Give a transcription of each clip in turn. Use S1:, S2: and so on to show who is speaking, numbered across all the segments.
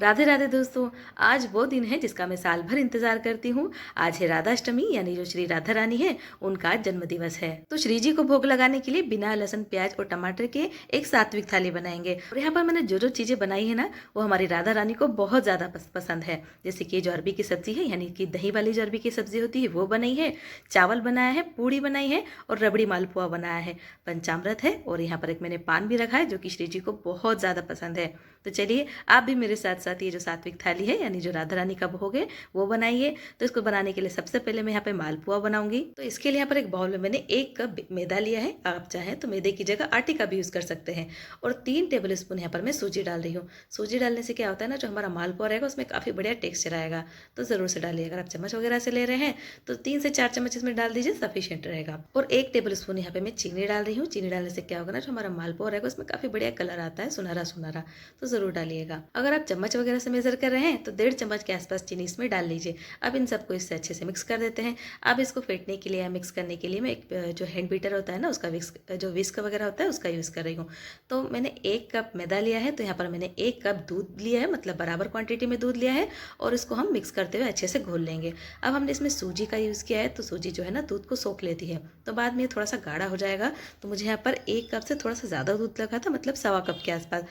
S1: राधे राधे दोस्तों। आज वो दिन है जिसका मैं साल भर इंतजार करती हूँ। आज है राधाष्टमी, यानी जो श्री राधा रानी है उनका आज जन्म दिवस है। तो श्री जी को भोग लगाने के लिए बिना लहसुन प्याज और टमाटर के एक सात्विक थाली बनाएंगे। और यहाँ पर मैंने जो जो चीजें बनाई है ना, वो हमारी राधा रानी को बहुत ज्यादा पसंद है। जैसे कि जो अरबी की सब्जी है, यानी कि दही वाली जो अरबी की सब्जी होती है वो बनाई है, चावल बनाया है, पूड़ी बनाई है और रबड़ी मालपुआ बनाया है, पंचामृत है और यहाँ पर एक मैंने पान भी रखा है जो कि श्री जी को बहुत ज्यादा पसंद है। तो चलिए आप भी मेरे साथ साथ ये जो सात्विक थाली है, यानी जो राधा रानी का भोग है, वो बनाइए। तो इसको बनाने के लिए सबसे पहले मैं यहाँ पे मालपुआ बनाऊंगी। तो इसके लिए यहाँ पर एक बाउल में मैंने 1 कप मैदा लिया है। आप चाहें तो मैदे की जगह आटे का भी यूज कर सकते हैं। और 3 टेबल स्पून यहाँ पर मैं सूजी डाल रही हूँ। सूजी डालने से क्या होता है ना, जो हमारा मालपुआ रहेगा उसमें काफी बढ़िया टेक्सचर आएगा। तो जरूर से डालिए। अगर आप चम्मच वगैरह से ले रहे हैं तो 3 से 4 चम्मच इसमें डाल दीजिए, सफिशियंट रहेगा। और 1 टेबल स्पून यहाँ पे मैं चीनी डाल रही हूँ। चीनी डालने से क्या होगा ना, जो हमारा मालपुआ रहेगा उसमें काफी बढ़िया कलर आता है, सुनहरा सुनहरा। तो जरूर डालिएगा। अगर आप चम्मच वगैरह से मेजर कर रहे हैं तो 1.5 चम्मच के आसपास चीनी इसमें डाल लीजिए। अब इन सबको इससे अच्छे से मिक्स कर देते हैं। अब इसको फेंटने के लिए या मिक्स करने के लिए मैं एक जो हैंड बीटर होता है ना, उसका विस्क वगैरह होता है उसका यूज़ कर रही हूँ। तो मैंने 1 कप मैदा लिया है, तो यहाँ पर मैंने 1 कप दूध लिया है, मतलब बराबर क्वांटिटी में दूध लिया है। और इसको हम मिक्स करते हुए अच्छे से घोल लेंगे। अब हमने इसमें सूजी का यूज़ किया है, तो सूजी जो है ना दूध को सोख लेती है, तो बाद में ये थोड़ा सा गाढ़ा हो जाएगा। तो मुझे यहाँ पर 1 कप से थोड़ा सा ज़्यादा दूध लगा था, मतलब 1.25 कप के आसपास।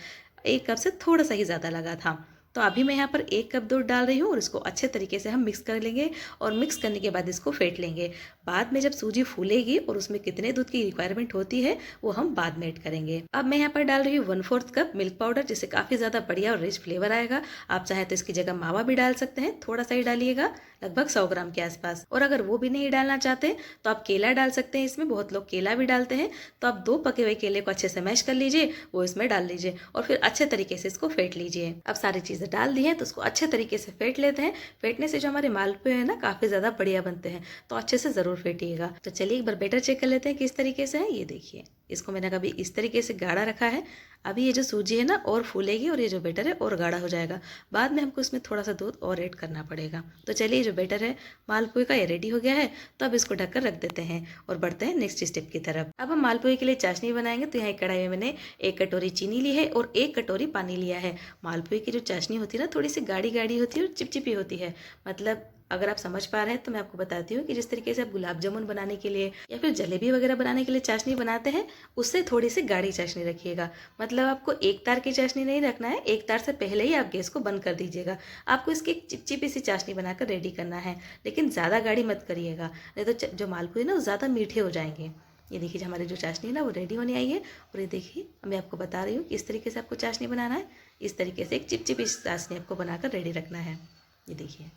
S1: 1 कप से थोड़ा सा ही ज़्यादा लगा था। तो अभी मैं यहाँ पर 1 कप दूध डाल रही हूँ और इसको अच्छे तरीके से हम मिक्स कर लेंगे। और मिक्स करने के बाद इसको फेंट लेंगे। बाद में जब सूजी फूलेगी और उसमें कितने दूध की रिक्वायरमेंट होती है वो हम बाद में ऐड करेंगे। अब मैं यहाँ पर डाल रही हूँ 1/4 कप मिल्क पाउडर, जिससे काफ़ी ज़्यादा बढ़िया और रिच फ्लेवर आएगा। आप चाहे तो इसकी जगह मावा भी डाल सकते हैं, थोड़ा सा ही डालिएगा, लगभग 100 ग्राम के आसपास। और अगर वो भी नहीं डालना चाहते तो आप केला डाल सकते हैं। इसमें बहुत लोग केला भी डालते हैं। तो आप 2 पके हुए केले को अच्छे से मैश कर लीजिए, वो इसमें डाल लीजिए और फिर अच्छे तरीके से इसको फेंट लीजिए। अब सारी चीज़ें डाल दी हैं तो उसको अच्छे तरीके से फेंट लेते हैं। फेंटने से जो हमारे मालपुए हैं ना काफ़ी ज़्यादा बढ़िया बनते हैं। तो अच्छे से ज़रूर फेंटिएगा। तो चलिए एक बार बैटर चेक कर लेते हैं किस तरीके से है। ये देखिए, इसको मैंने कभी इस तरीके से गाढ़ा रखा है। अभी ये जो सूजी है ना और फूलेगी और ये जो बैटर है और गाढ़ा हो जाएगा। बाद में हमको इसमें थोड़ा सा दूध और ऐड करना पड़ेगा। तो चलिए, जो बैटर है मालपुए का ये रेडी हो गया है। तो अब इसको ढककर रख देते हैं और बढ़ते हैं नेक्स्ट स्टेप की तरफ। अब हम मालपुए के लिए चाशनी बनाएंगे। तो यहाँ एक कढ़ाई में मैंने 1 कटोरी चीनी ली है और 1 कटोरी पानी लिया है। मालपुए की जो चाशनी होती है ना, थोड़ी सी गाढ़ी गाढ़ी होती है और चिपचिपी होती है। मतलब अगर आप समझ पा रहे हैं तो मैं आपको बताती हूँ कि जिस तरीके से आप गुलाब जामुन बनाने के लिए या फिर जलेबी वगैरह बनाने के लिए चाशनी बनाते हैं, उससे थोड़ी सी गाढ़ी चाशनी रखिएगा। मतलब आपको एक तार की चाशनी नहीं रखना है, एक तार से पहले ही आप गैस को बंद कर दीजिएगा। आपको इसकी एक चिपचिपी सी चाशनी बनाकर रेडी करना है, लेकिन ज़्यादा गाढ़ी मत करिएगा, नहीं तो जो मालपुए ना वो ज़्यादा मीठे हो जाएंगे। ये देखिए, हमारी जो चाशनी है ना वो रेडी होने आई है। और ये देखिए, मैं आपको बता रही हूँ कि इस तरीके से आपको चाशनी बनाना है। इस तरीके से एक चिपचिपी चाशनी आपको बनाकर रेडी रखना है। ये देखिए,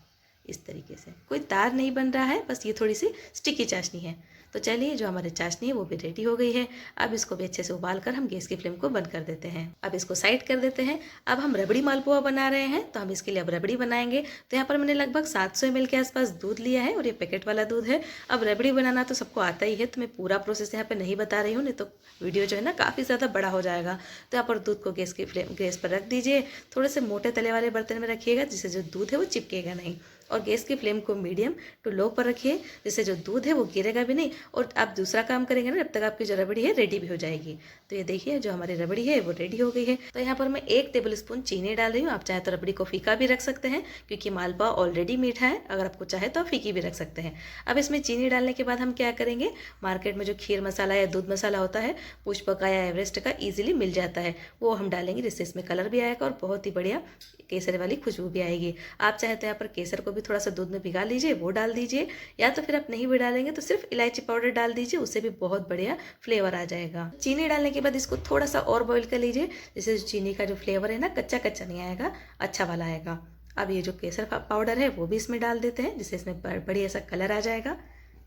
S1: इस तरीके से कोई तार नहीं बन रहा है, बस ये थोड़ी सी स्टिकी चाशनी है। तो चलिए, जो हमारी चाशनी है वो भी रेडी हो गई है। अब इसको भी अच्छे से उबाल कर हम गैस की फ्लेम को बंद कर देते हैं। अब इसको साइड कर देते हैं। अब हम रबड़ी मालपुआ बना रहे हैं, तो हम इसके लिए अब रबड़ी बनाएंगे। तो यहाँ पर मैंने लगभग 700 ml के आसपास दूध लिया है और ये पैकेट वाला दूध है। अब रबड़ी बनाना तो सबको आता ही है, तो मैं पूरा प्रोसेस यहाँ पे नहीं बता रही हूँ, नहीं तो वीडियो जो है ना काफ़ी ज़्यादा बड़ा हो जाएगा। तो यहाँ पर दूध को गैस पर रख दीजिए। थोड़े से मोटे तले वाले बर्तन में रखिएगा, जिससे जो दूध है वो चिपकेगा नहीं। और गैस की फ्लेम को मीडियम टू लो पर रखिए, जिससे जो दूध है वो गिरेगा भी नहीं। और आप दूसरा काम करेंगे ना, जब तक आपकी जो रबड़ी है रेडी भी हो जाएगी। तो ये देखिए, जो हमारी रबड़ी है वो रेडी हो गई है। तो यहाँ पर मैं 1 टेबल स्पून चीनी डाल रही हूँ। आप चाहे तो रबड़ी को फीका भी रख सकते हैं, क्योंकि मालपुआ ऑलरेडी मीठा है। अगर आपको चाहे तो आप फीकी भी रख सकते हैं। अब इसमें चीनी डालने के बाद हम क्या करेंगे, मार्केट में जो खीर मसाला या दूध मसाला होता है पुष्प का या एवरेस्ट का, ईजिली मिल जाता है, वो हम डालेंगे, जिससे इसमें कलर भी आएगा और बहुत ही बढ़िया केसर वाली खुशबू भी आएगी। आप चाहे तो यहाँ पर केसर को भी थोड़ा सा दूध में भिगा लीजिए, वो डाल दीजिए। या तो फिर आप नहीं भी डालेंगे तो सिर्फ इलायची पाउडर डाल दीजिए, उससे भी बहुत बढ़िया फ्लेवर आ जाएगा। चीनी डालने के बाद इसको थोड़ा सा और बॉईल कर लीजिए, जिससे चीनी का जो फ्लेवर है ना कच्चा कच्चा नहीं आएगा, अच्छा वाला आएगा। अब ये जो केसर पाउडर है वो भी इसमें डाल देते हैं, जिससे इसमें बढ़िया सा कलर आ जाएगा।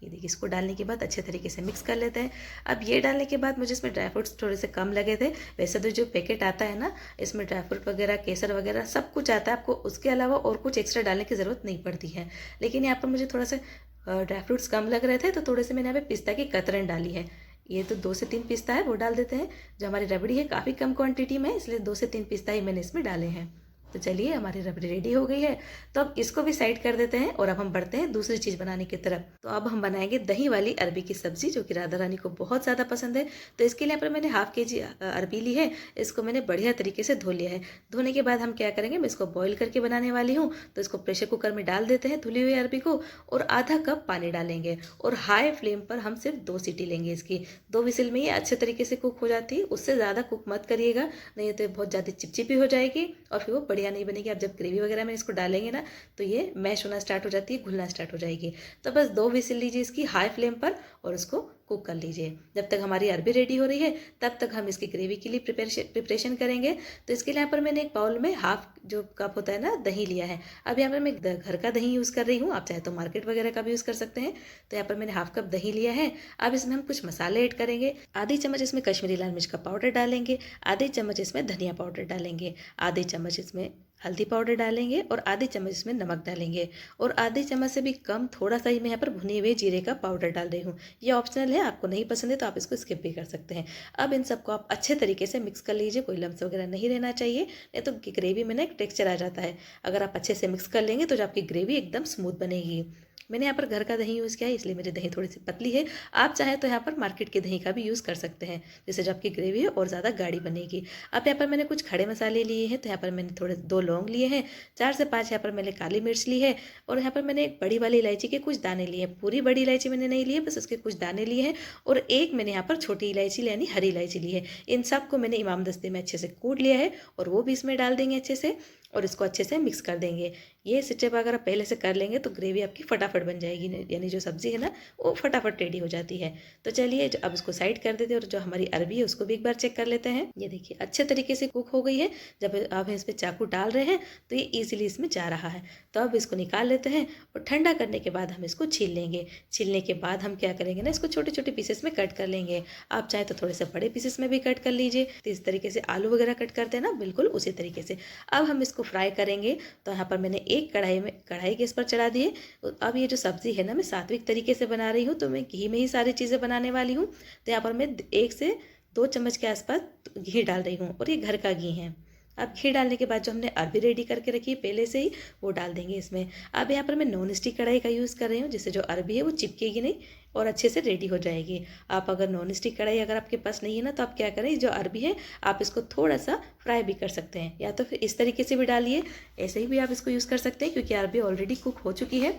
S1: ये देखिए, इसको डालने के बाद अच्छे तरीके से मिक्स कर लेते हैं। अब ये डालने के बाद मुझे इसमें ड्राई फ्रूट्स थोड़े से कम लगे थे। वैसे तो जो पैकेट आता है ना, इसमें ड्राई फ्रूट वगैरह केसर वगैरह सब कुछ आता है, आपको उसके अलावा और कुछ एक्स्ट्रा डालने की ज़रूरत नहीं पड़ती है। लेकिन यहाँ पर मुझे थोड़ा सा ड्राई फ्रूट्स कम लग रहे थे, तो थोड़े से मैंने यहाँ पे पिस्ता की कतरन डाली है। ये तो 2 से 3 पिस्ता है, वो डाल देते हैं। जो हमारी रबड़ी है काफ़ी कम क्वांटिटी में, इसलिए 2 से 3 पिस्ता ही मैंने इसमें डाले हैं। तो चलिए हमारी रबड़ी रेडी हो गई है। तो अब इसको भी साइड कर देते हैं और अब हम बढ़ते हैं दूसरी चीज़ बनाने की तरफ। तो अब हम बनाएंगे दही वाली अरबी की सब्जी, जो कि राधा रानी को बहुत ज़्यादा पसंद है। तो इसके लिए यहाँ पर मैंने हाफ केजी अरबी ली है। इसको मैंने बढ़िया तरीके से धो लिया है। धोने के बाद हम क्या करेंगे, मैं इसको बॉईल करके बनाने वाली हूँ। तो इसको प्रेशर कुकर में डाल देते हैं धुली हुई अरबी को, और आधा कप पानी डालेंगे और हाई फ्लेम पर हम सिर्फ 2 सीटी लेंगे। इसकी 2 विसिल में ये अच्छे तरीके से कुक हो जाती है। उससे ज़्यादा कुक मत करिएगा, नहीं तो बहुत ज़्यादा चिपचिपी हो जाएगी और फिर वो बढ़िया नहीं बनेगी। आप जब ग्रेवी वगैरह में इसको डालेंगे ना, तो ये मैश होना स्टार्ट हो जाती है, घुलना स्टार्ट हो जाएगी। तो बस 2 विसिल लीजिए इसकी हाई फ्लेम पर और उसको कुक कर लीजिए। जब तक हमारी अरबी रेडी हो रही है तब तक हम इसकी ग्रेवी के लिए प्रिपरेशन करेंगे। तो इसके लिए यहाँ पर मैंने एक बाउल में हाफ जो कप होता है ना दही लिया है। अब यहाँ पर मैं घर का दही यूज़ कर रही हूँ, आप चाहे तो मार्केट वगैरह का भी यूज़ कर सकते हैं। तो यहाँ पर मैंने हाफ कप दही लिया है। अब इसमें हम कुछ मसाले ऐड करेंगे। आधी चम्मच इसमें कश्मीरी लाल मिर्च का पाउडर डालेंगे, आधे चम्मच इसमें धनिया पाउडर डालेंगे, आधे चम्मच इसमें हल्दी पाउडर डालेंगे और आधे चम्मच इसमें नमक डालेंगे, और आधे चम्मच से भी कम थोड़ा सा ही मैं यहाँ पर भुने हुए जीरे का पाउडर डाल रही हूँ। ये ऑप्शनल है, आपको नहीं पसंद है तो आप इसको स्किप भी कर सकते हैं। अब इन सबको आप अच्छे तरीके से मिक्स कर लीजिए, कोई लम्स वगैरह नहीं रहना चाहिए, नहीं तो ग्रेवी में ना एक टेक्सचर आ जाता है। अगर आप अच्छे से मिक्स कर लेंगे तो जो आपकी ग्रेवी एकदम स्मूथ बनेगी। मैंने यहाँ पर घर का दही यूज़ किया है, इसलिए मेरी दही थोड़ी सी पतली है। आप चाहें तो यहाँ पर मार्केट के दही का भी यूज़ कर सकते हैं, जिससे जो आपकी ग्रेवी है और ज़्यादा गाढ़ी बनेगी। अब यहाँ पर मैंने कुछ खड़े मसाले लिए हैं। तो यहाँ पर मैंने थोड़े 2 लौंग लिए हैं, 4 से 5 यहाँ पर मैंने काली मिर्च ली है, और यहाँ पर मैंने एक बड़ी वाली इलायची के कुछ दाने लिए हैं। पूरी बड़ी इलायची मैंने नहीं ली है, बस उसके कुछ दाने लिए हैं, और एक मैंने यहाँ पर छोटी इलायची यानी हरी इलायची ली है। इन सबको मैंने इमाम दस्ते में अच्छे से कूट लिया है, और वो भी इसमें डाल देंगे अच्छे से, और इसको अच्छे से मिक्स कर देंगे। ये स्टेप अगर आप पहले से कर लेंगे तो ग्रेवी आपकी फटाफट बन जाएगी, यानी जो सब्ज़ी है ना वो फटाफट रेडी हो जाती है। तो चलिए अब इसको साइड कर देते हैं, और जो हमारी अरबी है उसको भी एक बार चेक कर लेते हैं। ये देखिए अच्छे तरीके से कुक हो गई है। जब आप इस पर चाकू डाल रहे हैं तो ये ईजिली इसमें जा रहा है। तो अब इसको निकाल लेते हैं, और ठंडा करने के बाद हम इसको छील लेंगे। छीलने के बाद हम क्या करेंगे ना, इसको छोटे छोटे पीसेस में कट कर लेंगे। आप चाहे तो थोड़े से बड़े पीसेस में भी कट कर लीजिए, तो इस तरीके से आलू वगैरह कट करते हैं ना, बिल्कुल उसी तरीके से। अब हम इसको फ्राई करेंगे। तो यहाँ पर मैंने एक कढ़ाई गैस पर चढ़ा दिए। अब ये जो सब्ज़ी है ना, मैं सात्विक तरीके से बना रही हूँ, तो मैं घी में ही सारी चीज़ें बनाने वाली हूँ। तो यहाँ पर मैं 1 से 2 चम्मच के आसपास घी डाल रही हूँ, और ये घर का घी है। अब घी डालने के बाद जो हमने अरबी रेडी करके रखी है पहले से ही, वो डाल देंगे इसमें। अब यहाँ पर मैं नॉन स्टिक कढ़ाई का यूज़ कर रही हूँ, जिससे जो अरबी है वो चिपकेगी नहीं और अच्छे से रेडी हो जाएगी। आप अगर नॉन स्टिक कढ़ाई अगर आपके पास नहीं है ना, तो आप क्या करें, जो अरबी है आप इसको थोड़ा सा फ्राई भी कर सकते हैं, या तो फिर इस तरीके से भी डालिए, ऐसे ही भी आप इसको यूज़ कर सकते हैं, क्योंकि अरबी ऑलरेडी कुक हो चुकी है।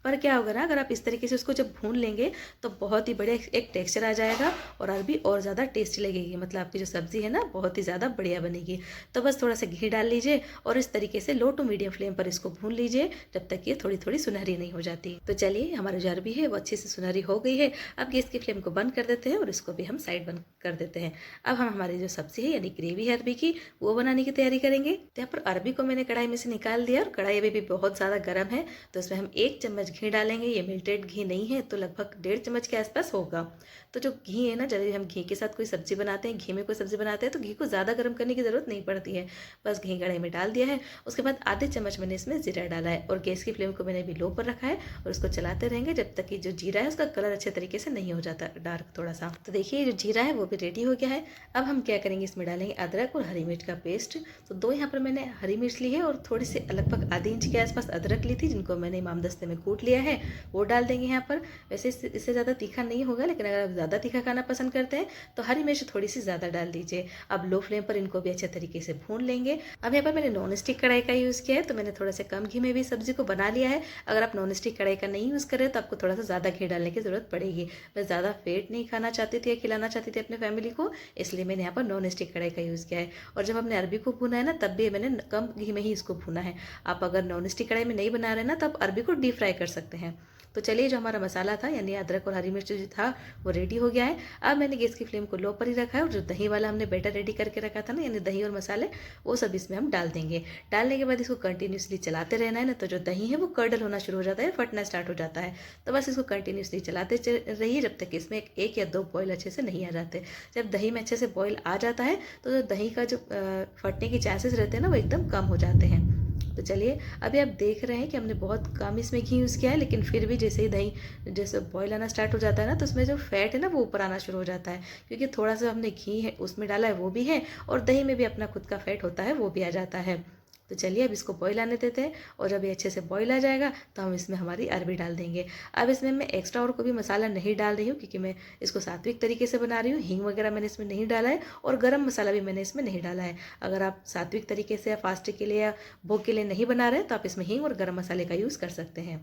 S1: पर क्या होगा ना, अगर आप इस तरीके से उसको जब भून लेंगे तो बहुत ही बढ़िया एक टेक्सचर आ जाएगा, और अरबी और ज़्यादा टेस्टी लगेगी। मतलब आपकी जो सब्ज़ी है ना बहुत ही ज़्यादा बढ़िया बनेगी। तो बस थोड़ा सा घी डाल लीजिए, और इस तरीके से लो टू मीडियम फ्लेम पर इसको भून लीजिए, जब तक ये थोड़ी थोड़ी सुनहरी नहीं हो जाती। तो चलिए हमारी जो अरबी है वो अच्छी से सुनहरी हो गई है। अब गैस की फ्लेम को बंद कर देते हैं, और इसको भी हम साइड बंद कर देते हैं। अब हम हमारी जो सब्ज़ी है यानी ग्रेवी है अरबी की, वो बनाने की तैयारी करेंगे। तो यहाँ पर अरबी को मैंने कढ़ाई में से निकाल दिया, और कढ़ाई अभी भी बहुत ज़्यादा गर्म है। तो इसमें हम 1 चम्मच घी डालेंगे। ये मिल्टेड घी नहीं है, तो लगभग 1.5 चम्मच के आसपास होगा। तो जो घी है ना, जब हम घी के साथ कोई सब्जी बनाते हैं, घी में कोई सब्जी बनाते हैं, तो घी को ज़्यादा गर्म करने की ज़रूरत नहीं पड़ती है। बस घी कढ़ाई में डाल दिया है। उसके बाद आधे चम्मच मैंने इसमें जीरा डाला है, और गैस की फ्लेम को मैंने भी लो पर रखा है, और उसको चलाते रहेंगे जब तक कि जो जीरा है उसका कलर अच्छे तरीके से नहीं हो जाता डार्क थोड़ा सा। तो देखिए जो जीरा है वो भी रेडी हो गया है। अब हम क्या करेंगे, इसमें डालेंगे अदरक और हरी मिर्च का पेस्ट। तो 2 यहाँ पर मैंने हरी मिर्च ली है, और थोड़ी सी लगभग आधे इंच के आसपास अदरक ली थी, जिनको मैंने इमाम दस्ते में कूट लिया है, वो डाल देंगे यहाँ पर। वैसे इससे ज़्यादा तीखा नहीं होगा, लेकिन अगर आप ज़्यादा तीखा खाना पसंद करते हैं तो हरी मिर्च थोड़ी सी ज़्यादा डाल दीजिए। अब लो फ्लेम पर इनको भी अच्छे तरीके से भून लेंगे। अब यहाँ पर मैंने नॉन स्टिक कढ़ाई का यूज़ किया है, तो मैंने थोड़ा सा कम घी में भी सब्जी को बना लिया है। अगर आप नॉन स्टिक कढ़ाई का नहीं यूज़ करें तो आपको थोड़ा सा ज़्यादा घी डालने की ज़रूरत पड़ेगी। मैं ज़्यादा फेट नहीं खाना चाहती थी या खिलाना चाहती थी अपने फैमिली को, इसलिए मैंने यहाँ पर नॉन स्टिक कढ़ाई का यूज़ किया है। और जब हमने अरबी को भुना है ना, तब भी मैंने कम घी में ही इसको भुना है। आप अगर नॉन स्टिक कढ़ाई में नहीं बना रहे ना, तो आप अरबी को डीप फ्राई कर सकते हैं। तो चलिए जो हमारा मसाला था यानी अदरक और हरी मिर्च जो था वो रेडी हो गया है। अब मैंने गैस की फ्लेम को लो पर ही रखा है, और जो दही वाला हमने बैटर रेडी करके रखा था ना, यानी दही और मसाले, वो सब इसमें हम डाल देंगे। डालने के बाद इसको कंटिन्यूसली चलाते रहना है ना, तो जो दही है वो कर्डल होना शुरू हो जाता है, फटना स्टार्ट हो जाता है। तो बस इसको कंटिन्यूसली चलाते रहिए जब तक इसमें एक या 2 बॉयल अच्छे से नहीं आ जाते। जब दही में अच्छे से बॉयल आ जाता है तो जो दही का जो फटने के चांसेस रहते हैं ना, वो एकदम कम हो जाते हैं। तो चलिए अभी आप देख रहे हैं कि हमने बहुत कम इसमें घी यूज़ किया है, लेकिन फिर भी जैसे ही दही जैसे बॉयल आना स्टार्ट हो जाता है ना, तो उसमें जो फैट है ना वो ऊपर आना शुरू हो जाता है, क्योंकि थोड़ा सा हमने घी है उसमें डाला है वो भी है, और दही में भी अपना खुद का फैट होता है वो भी आ जाता है। तो चलिए अब इसको बॉईल आने देते हैं, और जब ये अच्छे से बॉईल आ जाएगा तो हम इसमें हमारी अरबी डाल देंगे। अब इसमें मैं एक्स्ट्रा और कोई भी मसाला नहीं डाल रही हूँ, क्योंकि मैं इसको सात्विक तरीके से बना रही हूँ। हींग वगैरह मैंने इसमें नहीं डाला है, और गरम मसाला भी मैंने इसमें नहीं डाला है। अगर आप सात्विक तरीके से या फास्टिंग के लिए या भोग के लिए नहीं बना रहे तो आप इसमें हींग और गरम मसाले का यूज़ कर सकते हैं।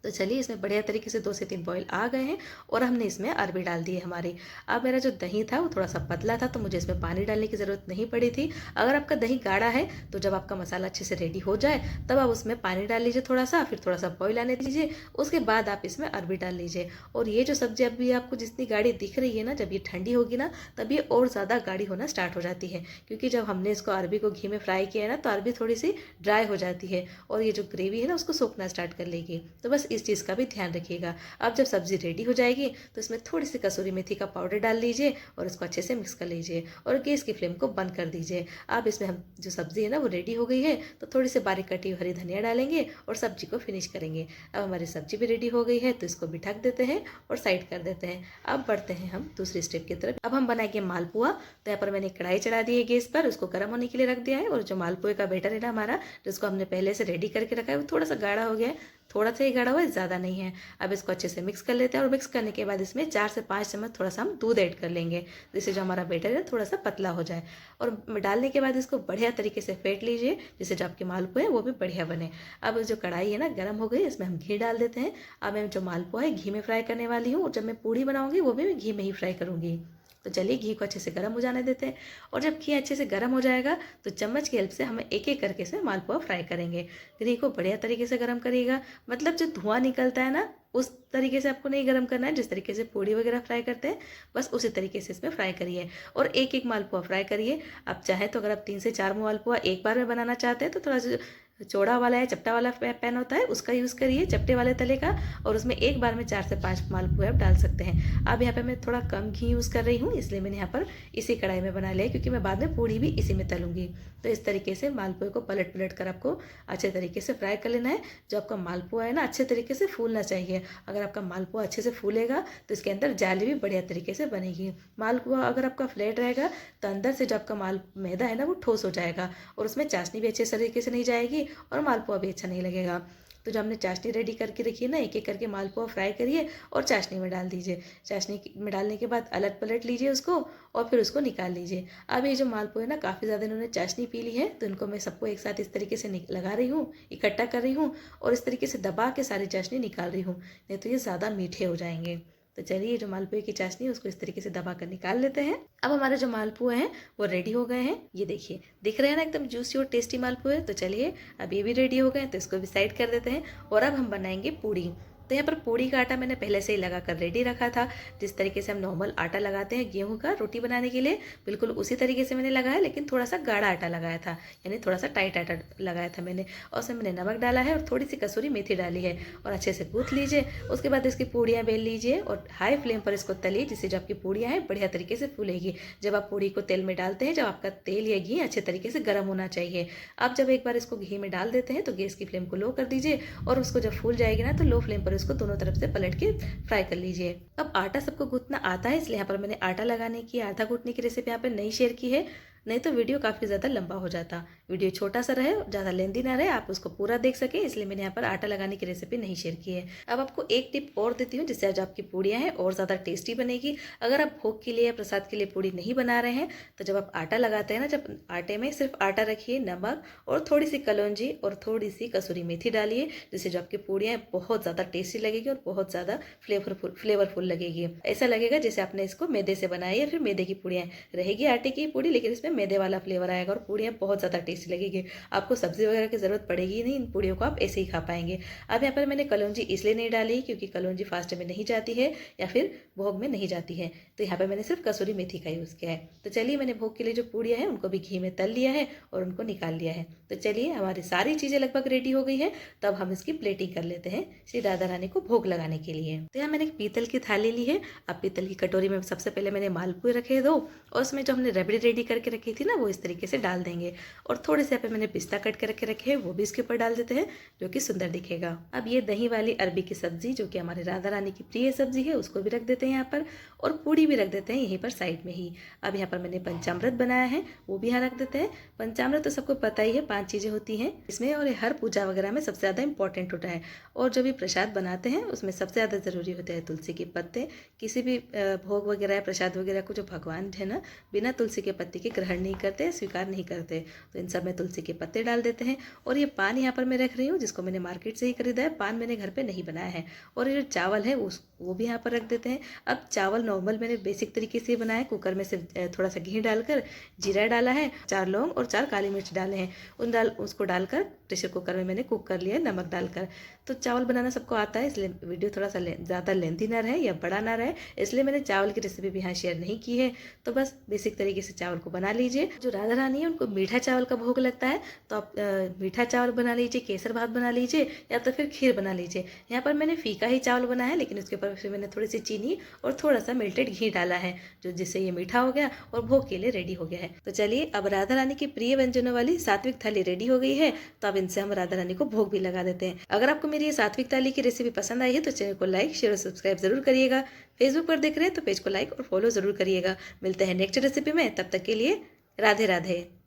S1: तो चलिए इसमें बढ़िया तरीके से 2 से 3 बॉईल आ गए हैं, और हमने इसमें अरबी डाल दी है हमारी। अब मेरा जो दही था वो थोड़ा सा पतला था, तो मुझे इसमें पानी डालने की ज़रूरत नहीं पड़ी थी। अगर आपका दही गाढ़ा है तो जब आपका मसाला अच्छे से रेडी हो जाए तब आप उसमें पानी डाल लीजिए थोड़ा सा, फिर थोड़ा सा बॉईल आने दीजिए, उसके बाद आप इसमें अरबी डाल लीजिए। और ये जो सब्जी अभी आपको जितनी गाढ़ी दिख रही है ना, जब ये ठंडी होगी ना तब ये और ज़्यादा गाढ़ी होना स्टार्ट हो जाती है, क्योंकि जब हमने इसको अरबी को घी में फ्राई किया है ना तो अरबी थोड़ी सी ड्राई हो जाती है, और ये जो ग्रेवी है ना उसको सोखना स्टार्ट कर लेगी। तो बस इस चीज़ का भी ध्यान रखिएगा। अब जब सब्जी रेडी हो जाएगी तो इसमें थोड़ी सी कसूरी मेथी का पाउडर डाल लीजिए, और इसको अच्छे से मिक्स कर लीजिए, और गैस की फ्लेम को बंद कर दीजिए। अब इसमें हम जो सब्जी है ना वो रेडी हो गई है, तो थोड़ी सी बारीक कटी हुई हरी धनिया डालेंगे और सब्जी को फिनिश करेंगे। अब हमारी सब्जी भी रेडी हो गई है, तो इसको भी ढक देते हैं और साइड कर देते हैं। अब बढ़ते हैं हम दूसरी स्टेप की तरफ। अब हम बनाएंगे मालपुआ। तो यहाँ पर मैंने कढ़ाई चढ़ा दी है गैस पर, उसको गर्म होने के लिए रख दिया है, और जो मालपुए का बैटर है ना हमारा, जिसको हमने पहले से रेडी करके रखा है, वो थोड़ा सा गाढ़ा हो गया है, थोड़ा सा ही गाढ़ा हुआ है, ज़्यादा नहीं है। अब इसको अच्छे से मिक्स कर लेते हैं, और मिक्स करने के बाद इसमें 4 से 5 चम्मच थोड़ा सा हम दूध ऐड कर लेंगे, जिससे जो हमारा बैटर है थोड़ा सा पतला हो जाए। और डालने के बाद इसको बढ़िया तरीके से फेंट लीजिए, जिससे जो आपके मालपुए हैं वो भी बढ़िया बने। अब जो कढ़ाई है ना गर्म हो गई, इसमें हम घी डाल देते हैं। अब मैं जो मालपुआ है घी में फ्राई करने वाली हूँ, और जब मैं पूड़ी बनाऊंगी वो भी मैं घी में ही फ्राई करूँगी। तो चलिए घी को अच्छे से गर्म हो जाने देते हैं, और जब घी अच्छे से गर्म हो जाएगा तो चम्मच की हेल्प से हमें एक एक करके से मालपुआ फ्राई करेंगे। घी को बढ़िया तरीके से गर्म करिएगा, मतलब जो धुआं निकलता है ना उस तरीके से आपको नहीं गर्म करना है, जिस तरीके से पूड़ी वगैरह फ्राई करते हैं बस उसी तरीके से इसमें फ्राई करिए, और एक एक मालपुआ फ्राई करिए। आप चाहें तो अगर आप 3 से 4 मालपुआ एक बार में बनाना चाहते हैं तो थोड़ा सा चौड़ा वाला है, चपटा वाला पैन होता है उसका यूज़ करिए, चपटे वाले तले का, और उसमें एक बार में 4 से 5 मालपुए आप डाल सकते हैं। अब यहाँ पे मैं थोड़ा कम घी यूज़ कर रही हूँ, इसलिए मैंने यहाँ पर इसी कढ़ाई में बना लिया, क्योंकि मैं बाद में पूड़ी भी इसी में तलूंगी। तो इस तरीके से मालपुए को पलट पलट कर आपको अच्छे तरीके से फ्राई कर लेना है। जो आपका मालपुआ है ना अच्छे तरीके से फूलना चाहिए। अगर आपका मालपुआ अच्छे से फूलेगा तो इसके अंदर जाली भी बढ़िया तरीके से बनेगी। मालपुआ अगर आपका फ्लैट रहेगा तो अंदर से जो आपका मैदा है ना वो ठोस हो जाएगा, और उसमें चाशनी भी अच्छे तरीके से नहीं जाएगी, और मालपुआ भी अच्छा नहीं लगेगा। तो जो हमने चाशनी रेडी करके रखी है ना, एक एक करके मालपुआ फ्राई करिए और चाशनी में डाल दीजिए। चाशनी में डालने के बाद अलट पलट लीजिए उसको, और फिर उसको निकाल लीजिए। अब ये जो मालपुआ है ना काफ़ी ज़्यादा इन्होंने चाशनी पी ली है, तो इनको मैं सबको एक साथ इस तरीके से लगा रही हूँ, इकट्ठा कर रही हूँ, और इस तरीके से दबा के सारी चाशनी निकाल रही हूँ, नहीं तो ये ज़्यादा मीठे हो जाएंगे। तो चलिए जो मालपुए की चाशनी है उसको इस तरीके से दबा कर निकाल लेते हैं। अब हमारे जो मालपुए हैं वो रेडी हो गए हैं, ये देखिए दिख रहे हैं ना एकदम जूसी और टेस्टी मालपुए। तो चलिए अब ये भी रेडी हो गए, तो इसको भी साइड कर देते हैं, और अब हम बनाएंगे पूड़ी। तो यहाँ पर पूड़ी का आटा मैंने पहले से ही लगा कर रेडी रखा था, जिस तरीके से हम नॉर्मल आटा लगाते हैं गेहूं का रोटी बनाने के लिए, बिल्कुल उसी तरीके से मैंने लगाया, लेकिन थोड़ा सा गाढ़ा आटा लगाया था, यानी थोड़ा सा टाइट आटा लगाया था मैंने। और उसमें मैंने नमक डाला है और थोड़ी सी कसूरी मेथी डाली है, और अच्छे से गूँथ लीजिए। उसके बाद इसकी पूड़ियाँ बेल लीजिए और हाई फ्लेम पर इसको तलिए, जिससे जो आपकी पूड़ियाँ हैं बढ़िया तरीके से फूलेगी। जब आप पूड़ी को तेल में डालते हैं, जब आपका तेल या घी अच्छे तरीके से गर्म होना चाहिए। आप जब एक बार इसको घी में डाल देते हैं तो गैस की फ्लेम को लो कर दीजिए, और उसको जब फूल जाएगी ना तो लो फ्लेम पर इसको दोनों तरफ से पलट के फ्राई कर लीजिए। अब आटा सबको गूंथना आता है, इसलिए यहाँ पर मैंने आटा लगाने की आटा गूंथने की रेसिपी यहाँ पर नहीं शेयर की है, नहीं तो वीडियो काफ़ी ज़्यादा लंबा हो जाता। वीडियो छोटा सा रहे, ज़्यादा लेंदी ना रहे, आप उसको पूरा देख सके, इसलिए मैंने यहाँ पर आटा लगाने की रेसिपी नहीं शेयर की है। अब आपको एक टिप और देती हूँ, जिससे आज आपकी पूड़ियाँ हैं और ज़्यादा टेस्टी बनेगी। अगर आप भोग के लिए या प्रसाद के लिए पूड़ी नहीं बना रहे हैं, तो जब आप आटा लगाते हैं ना, जब आटे में सिर्फ आटा रखिए, नमक और थोड़ी सी कलौंजी और थोड़ी सी कसूरी मेथी डालिए, जिससे जो आपकी पूड़ियाँ हैं बहुत ज़्यादा टेस्टी लगेगी और बहुत ज़्यादा फ्लेवरफुल लगेगी। ऐसा लगेगा जैसे आपने इसको मैदे से बनाई है, फिर मैदे की पूड़ियाँ रहेगी, आटे की पूड़ी, लेकिन इसमें मैदे वाला फ्लेवर आएगा, और पूड़ियाँ बहुत ज़्यादा टेस्टी लगेगी। आपको सब्जी वगैरह की ज़रूरत पड़ेगी नहीं, इन पूड़ियों को आप ऐसे ही खा पाएंगे। अब यहाँ पर मैंने कलौंजी इसलिए नहीं डाली क्योंकि कलौंजी फास्ट में नहीं जाती है या फिर भोग में नहीं जाती है, तो यहाँ पर मैंने सिर्फ कसूरी मेथी का यूज़ किया है। तो चलिए मैंने भोग के लिए जो पूड़ियाँ हैं उनको भी घी में तल लिया है और उनको निकाल लिया है। तो चलिए हमारी सारी चीज़ें लगभग रेडी हो गई है, तब हम इसकी प्लेटिंग कर लेते हैं श्री राधा रानी को भोग लगाने के लिए। तो यहाँ मैंने एक पीतल की थाली ली है। अब पीतल की कटोरी में सबसे पहले मैंने मालपुए रखे दो, और उसमें जो हमने रबड़ी रेडी करके रखी थी ना वो इस तरीके से डाल देंगे, और थोड़े से यहाँ पे मैंने पिस्ता कट के रखे हैं, वो भी इसके ऊपर डाल देते हैं, जो कि सुंदर दिखेगा। अब ये दही वाली अरबी की सब्जी, जो कि हमारे राधा रानी की प्रिय सब्जी है, उसको भी रख देते हैं यहाँ पर, और पूड़ी भी रख देते हैं यहीं पर साइड में ही। अब यहाँ पर मैंने पंचामृत बनाया है, वो भी यहाँ रख देते हैं। पंचामृत तो सबको पता ही है, 5 चीज़ें होती हैं इसमें, और ये हर पूजा वगैरह में सबसे ज़्यादा इंपॉर्टेंट होता है। और जो भी प्रसाद बनाते हैं उसमें सबसे ज़्यादा ज़रूरी होते हैं तुलसी के पत्ते। किसी भी भोग वगैरह या प्रसाद वगैरह को जो भगवान है ना, बिना तुलसी के पत्ते के ग्रहण नहीं करते, स्वीकार नहीं करते, तो इन सब में तुलसी के पत्ते डाल देते हैं। और ये पान यहाँ पर मैं रख रही हूँ, जिसको मैंने मार्केट से ही खरीदा है, पान मैंने घर पे नहीं बनाया है। और ये जो चावल है वो भी यहाँ पर रख देते हैं। अब चावल नॉर्मल मैंने बेसिक तरीके से बनाया, कुकर में सिर्फ थोड़ा सा घी डालकर जीरा डाला है, 4 लौंग और 4 काली मिर्च डाले हैं, उसको डालकर प्रेशर कुकर में मैंने कुक कर लिया नमक डालकर। तो चावल बनाना सबको आता है, इसलिए वीडियो थोड़ा सा ज़्यादा लेंथी ना रहे या बड़ा ना रहे, इसलिए मैंने चावल की रेसिपी भी यहाँ शेयर नहीं की है। तो बस बेसिक तरीके से चावल को बना लीजिए। जो राधा रानी है उनको मीठा चावल का भोग लगता है, तो आप मीठा चावल बना लीजिए, केसर भात बना लीजिए, या तो फिर खीर बना लीजिए। यहाँ पर मैंने फीका ही चावल बनाया है, लेकिन उसके ऊपर फिर मैंने थोड़ी सी चीनी और थोड़ा सा मेल्टेड घी डाला है, जिससे ये मीठा हो गया और भोग के लिए रेडी हो गया है। तो चलिए, अब राधा रानी की प्रिय व्यंजनों वाली सात्विक थाली रेडी हो गई है, तो अब इनसे हम राधा रानी को भोग भी लगा देते हैं। अगर आपको मेरी ये सात्विक थाली की रेसिपी पसंद आई है तो चैनल को लाइक, शेयर और सब्सक्राइब जरूर करिएगा। फेसबुक पर देख रहे हैं तो पेज को लाइक और फॉलो जरूर करिएगा। मिलते हैं नेक्स्ट रेसिपी में, तब तक के लिए राधे राधे।